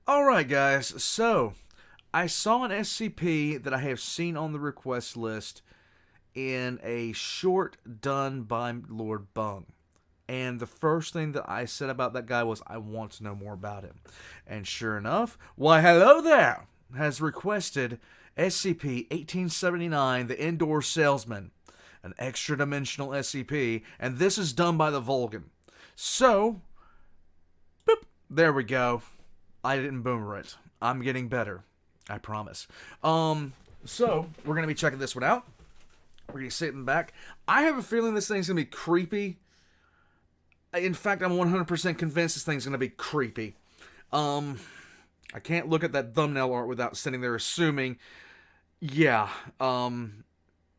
Alright guys, so I saw an SCP that I have seen on the request list in a short done by Lord Bung. And the first thing that I said about that guy was, I want to know more about him. And sure enough, why hello there, has requested SCP-1879, the Indoor Salesman, an extra-dimensional SCP, and this is done by TheVolgun. So, boop, there we go. I didn't boomer it. I'm getting better. I promise. So, we're going to be checking this one out. We're going to be sitting back. I have a feeling this thing's going to be creepy. In fact, I'm 100% convinced this thing's going to be creepy. I can't look at that thumbnail art without sitting there assuming, yeah,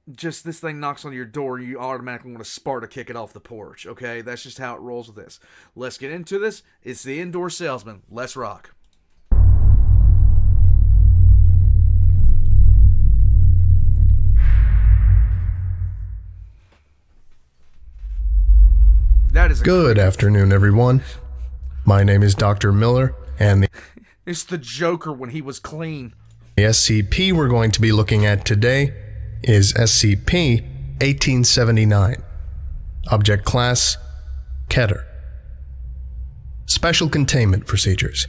just this thing knocks on your door, you automatically want to Sparta kick it off the porch, okay? That's just how it rolls with this. Let's get into this. It's the Indoor Salesman. Let's rock. Good afternoon, everyone. My name is Dr. Miller, and it's the Joker when he was clean. The SCP we're going to be looking at today is SCP-1879. Object Class: Keter. Special Containment Procedures.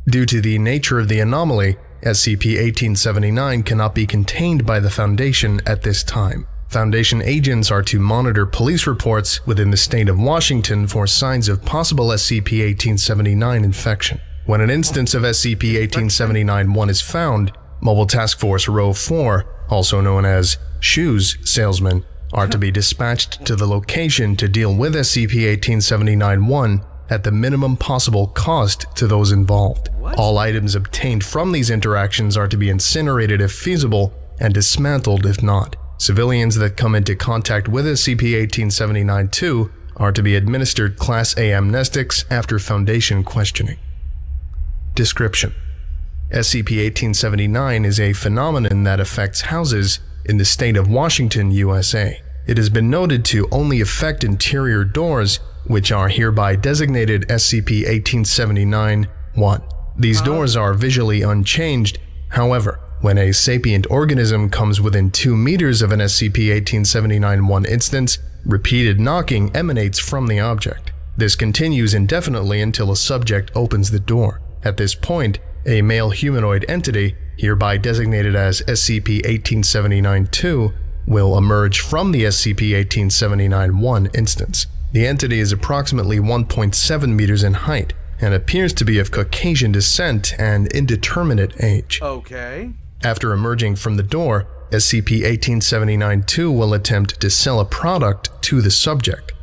Due to the nature of the anomaly, SCP-1879 cannot be contained by the Foundation at this time. Foundation agents are to monitor police reports within the state of Washington for signs of possible SCP-1879 infection. When an instance of SCP-1879-1 is found, Mobile Task Force Row 4, also known as Shoes Salesman, are to be dispatched to the location to deal with SCP-1879-1 at the minimum possible cost to those involved. All items obtained from these interactions are to be incinerated if feasible and dismantled if not. Civilians that come into contact with SCP-1879-2 are to be administered Class A amnestics after Foundation questioning. Description: SCP-1879 is a phenomenon that affects houses in the state of Washington, USA. It has been noted to only affect interior doors, which are hereby designated SCP-1879-1. These doors are visually unchanged. However, when a sapient organism comes within 2 meters of an SCP-1879-1 instance, repeated knocking emanates from the object. This continues indefinitely until a subject opens the door. At this point, a male humanoid entity, hereby designated as SCP-1879-2, will emerge from the SCP-1879-1 instance. The entity is approximately 1.7 meters in height and appears to be of Caucasian descent and indeterminate age. Okay. After emerging from the door, SCP-1879-2 will attempt to sell a product to the subject.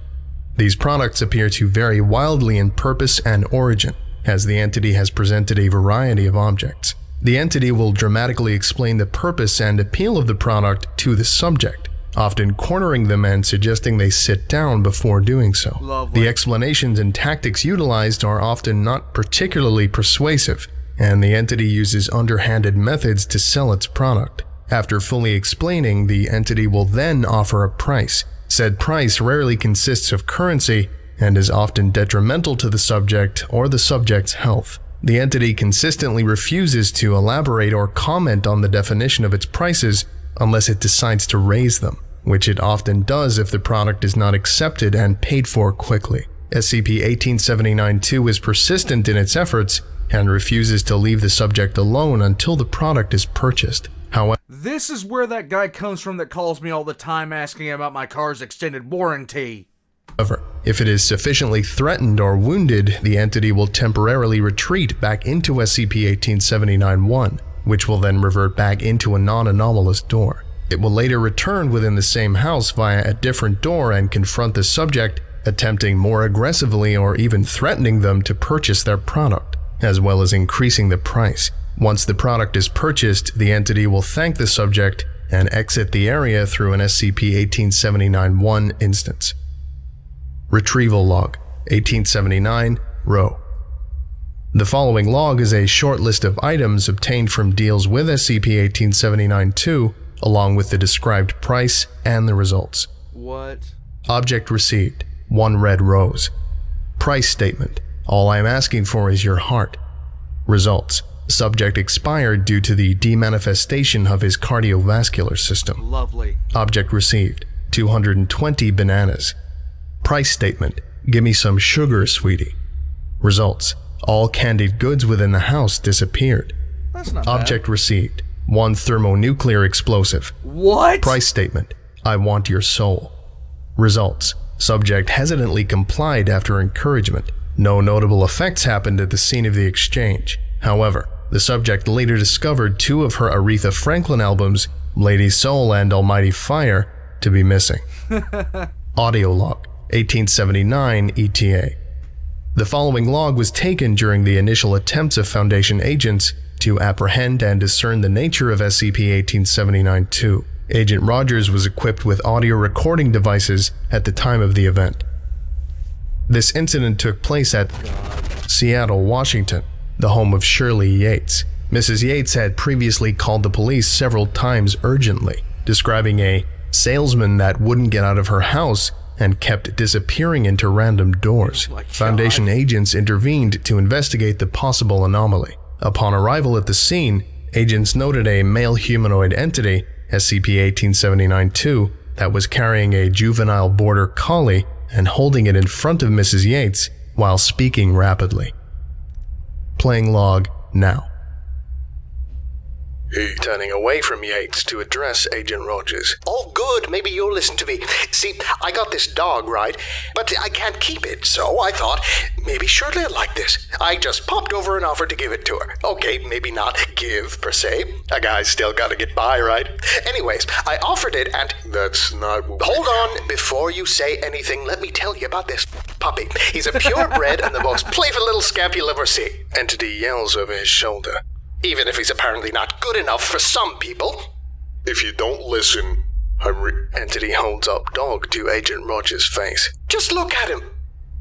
These products appear to vary wildly in purpose and origin, as the entity has presented a variety of objects. The entity will dramatically explain the purpose and appeal of the product to the subject, often cornering them and suggesting they sit down before doing so. Lovely. The explanations and tactics utilized are often not particularly persuasive, and the entity uses underhanded methods to sell its product. After fully explaining, the entity will then offer a price. Said price rarely consists of currency and is often detrimental to the subject or the subject's health. The entity consistently refuses to elaborate or comment on the definition of its prices unless it decides to raise them, which it often does if the product is not accepted and paid for quickly. SCP-1879-2 is persistent in its efforts and refuses to leave the subject alone until the product is purchased. However, this is where that guy comes from that calls me all the time asking about my car's extended warranty. If it is sufficiently threatened or wounded, the entity will temporarily retreat back into SCP-1879-1, which will then revert back into a non-anomalous door. It will later return within the same house via a different door and confront the subject, attempting more aggressively or even threatening them to purchase their product, as well as increasing the price. Once the product is purchased, the entity will thank the subject and exit the area through an SCP-1879-1 instance. Retrieval Log 1879 Row. The following log is a short list of items obtained from deals with SCP-1879-2, along with the described price and the results. What? Object received: 1 red rose. Price statement: all I'm asking for is your heart. Results: subject expired due to the demanifestation of his cardiovascular system. Lovely. Object received: 220 bananas. Price statement: give me some sugar, sweetie. Results: all candied goods within the house disappeared. That's not Object received: 1 thermonuclear explosive. What? Price statement: I want your soul. Results: subject hesitantly complied after encouragement. No notable effects happened at the scene of the exchange. However, the subject later discovered 2 of her Aretha Franklin albums, Lady Soul and Almighty Fire, to be missing. Audio log, 1879 ETA. The following log was taken during the initial attempts of Foundation agents to apprehend and discern the nature of SCP-1879-2. Agent Rogers was equipped with audio recording devices at the time of the event. This incident took place at Seattle, Washington, the home of Shirley Yates. Mrs. Yates had previously called the police several times urgently, describing a salesman that wouldn't get out of her house and kept disappearing into random doors. Foundation agents intervened to investigate the possible anomaly. Upon arrival at the scene, agents noted a male humanoid entity, SCP-1879-2, that was carrying a juvenile border collie and holding it in front of Mrs. Yates while speaking rapidly. Playing log now. Turning away from Yates to address Agent Rogers. Oh, good. Maybe you'll listen to me. See, I got this dog, right? But I can't keep it, so I thought maybe Shirley'd like this. I just popped over and offered to give it to her. Okay, maybe not give, per se. A guy's still gotta get by, right? Anyways, I offered it and... That's not... Hold on. Before you say anything, let me tell you about this puppy. He's a purebred and the most playful little scamp you'll ever see. Entity yells over his shoulder. Even if he's apparently not good enough for some people. If you don't listen, Entity holds up dog to Agent Rogers' face. Just look at him.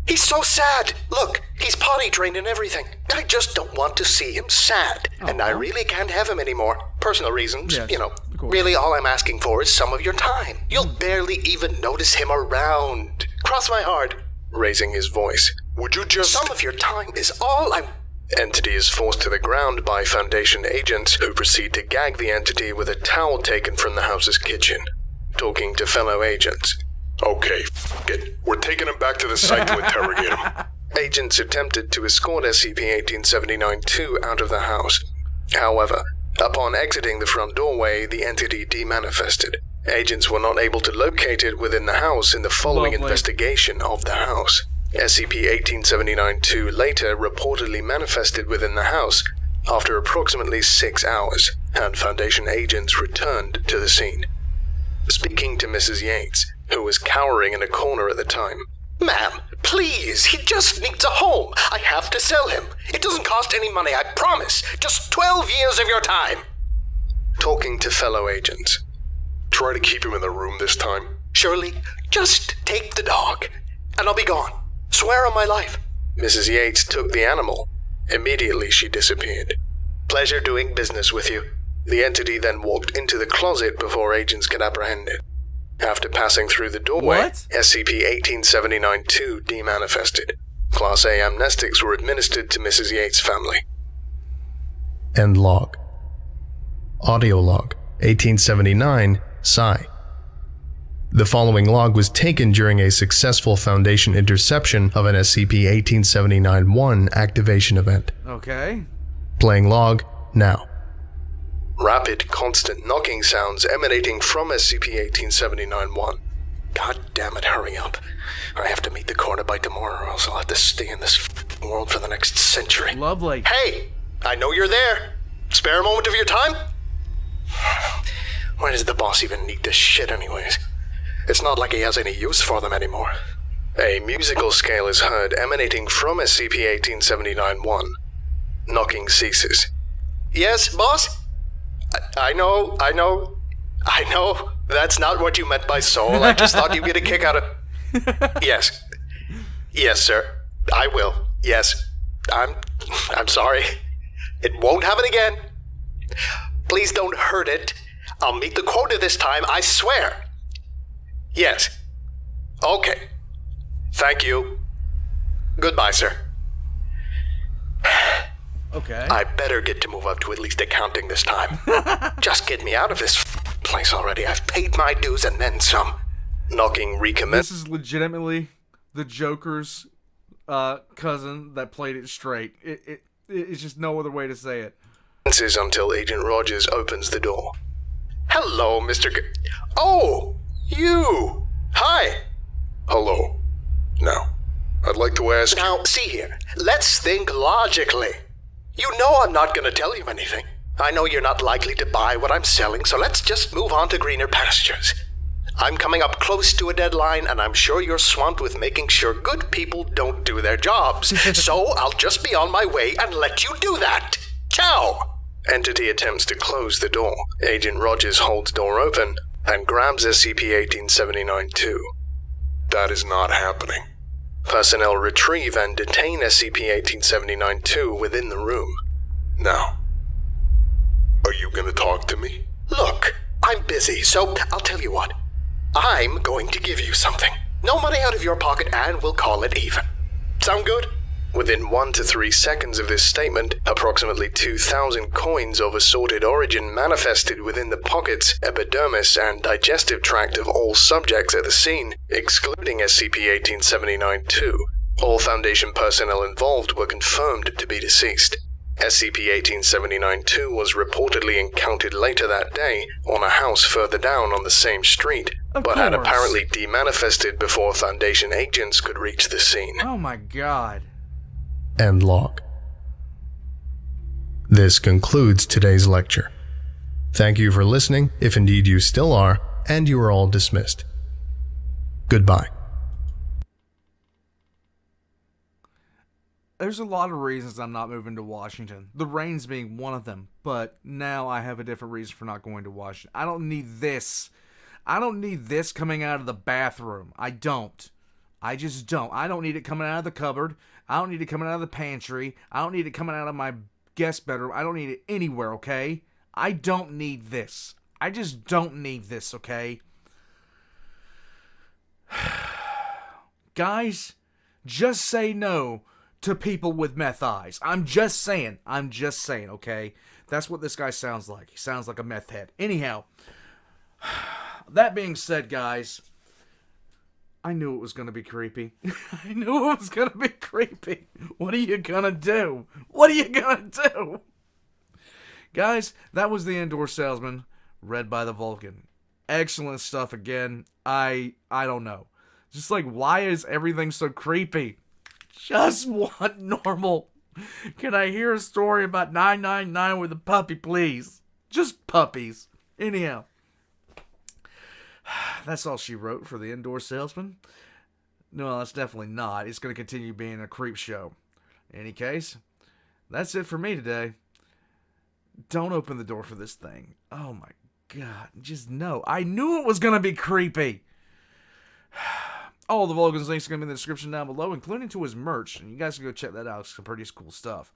He's so sad. Look, he's potty trained and everything. I just don't want to see him sad. And I really can't have him anymore. Personal reasons, Yes, you know. of course. Really, all I'm asking for is some of your time. You'll barely even notice him around. Cross my heart. Raising his voice. Would you just... Some of your time is all I'm... Entity is forced to the ground by Foundation agents who proceed to gag the entity with a towel taken from the house's kitchen. Talking to fellow agents. Okay, f*** it. We're taking him back to the site to interrogate him. Agents attempted to escort SCP-1879-2 out of the house. However, upon exiting the front doorway, the entity demanifested. Agents were not able to locate it within the house in the following investigation of the house. SCP-1879-2 later reportedly manifested within the house after approximately 6 hours, and Foundation agents returned to the scene. Speaking to Mrs. Yates, who was cowering in a corner at the time. Ma'am, please, he just needs a home. I have to sell him. It doesn't cost any money, I promise. Just 12 years of your time. Talking to fellow agents. Try to keep him in the room this time. Shirley, just take the dog, and I'll be gone. Swear on my life. Mrs. Yates took the animal. Immediately she disappeared. Pleasure doing business with you. The entity then walked into the closet before agents could apprehend it. After passing through the doorway, SCP-1879-2 demanifested. Class A amnestics were administered to Mrs. Yates' family. End log. Audio log, 1879, Psi. The following log was taken during a successful Foundation interception of an SCP-1879-1 activation event. Okay. Playing log now. Rapid, constant knocking sounds emanating from SCP-1879-1. God damn it, hurry up. I have to meet the corner by tomorrow or else I'll have to stay in this world for the next century. Lovely. Hey, I know you're there. Spare a moment of your time? Why does the boss even need this shit anyways? It's not like he has any use for them anymore. A musical scale is heard emanating from SCP-1879-1. Knocking ceases. Yes, boss? I know. That's not what you meant by soul. I just thought you'd get a kick out of... Yes. Yes, sir. I will. Yes. I'm sorry. It won't happen again. Please don't hurt it. I'll meet the quota this time, I swear. Yes. Okay. Thank you. Goodbye, sir. Okay. I better get to move up to at least accounting this time. Just get me out of this place already. I've paid my dues and then some. Knocking recommence. This is legitimately the Joker's cousin that played it straight. It's just no other way to say it. Until Agent Rogers opens the door. Hello, Mr. Oh, you. Hi. Hello. Now, I'd like to ask you... Now, see here. Let's think logically. You know I'm not going to tell you anything. I know you're not likely to buy what I'm selling, so let's just move on to greener pastures. I'm coming up close to a deadline, and I'm sure you're swamped with making sure good people don't do their jobs. So I'll just be on my way and let you do that. Ciao! Entity attempts to close the door. Agent Rogers holds door open and grabs SCP-1879-2. That is not happening. Personnel retrieve and detain SCP-1879-2 within the room. Now, are you gonna talk to me? Look, I'm busy, so I'll tell you what. I'm going to give you something. No money out of your pocket, and we'll call it even. Sound good? Within 1 to 3 seconds of this statement, approximately 2,000 coins of assorted origin manifested within the pockets, epidermis, and digestive tract of all subjects at the scene, excluding SCP-1879-2. All Foundation personnel involved were confirmed to be deceased. SCP-1879-2 was reportedly encountered later that day on a house further down on the same street, but had apparently demanifested before Foundation agents could reach the scene. Oh my god. End log. This concludes today's lecture. Thank you for listening, if indeed you still are, and you are all dismissed. Goodbye. There's a lot of reasons I'm not moving to Washington. The rains being one of them, but now I have a different reason for not going to Washington. I don't need this. I don't need this coming out of the bathroom. I don't. I just don't. I don't need it coming out of the cupboard. I don't need it coming out of the pantry. I don't need it coming out of my guest bedroom. I don't need it anywhere, okay? I don't need this. I just don't need this, okay? Guys, just say no to people with meth eyes. I'm just saying, okay? That's what this guy sounds like. He sounds like a meth head. Anyhow, that being said, guys, I knew it was going to be creepy. I knew it was going to be creepy. What are you going to do? What are you going to do? Guys, that was The Indoor Salesman, read by TheVolgun. Excellent stuff again. I don't know. Just like, why is everything so creepy? Just want normal. Can I hear a story about 999 with a puppy, please? Just puppies. Anyhow. That's all she wrote for The Indoor Salesman. No, that's definitely not. It's going to continue being a creep show. In any case, that's it for me today. Don't open the door for this thing. Oh my god. Just no. I knew it was going to be creepy. All the Volgun's links are going to be in the description down below, including to his merch. And you guys can go check that out. It's some pretty cool stuff.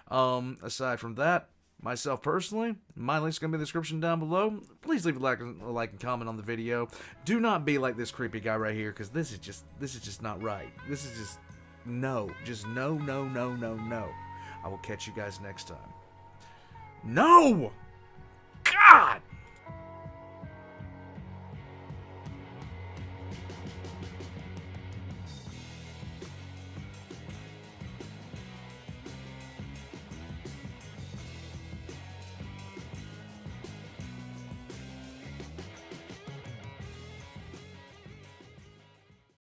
Aside from that, myself personally, my link's going to be in the description down below. Please leave a like and comment on the video. Do not be like this creepy guy right here, because this is just not right. This is just no. Just no, no, no, no, no. I will catch you guys next time. No!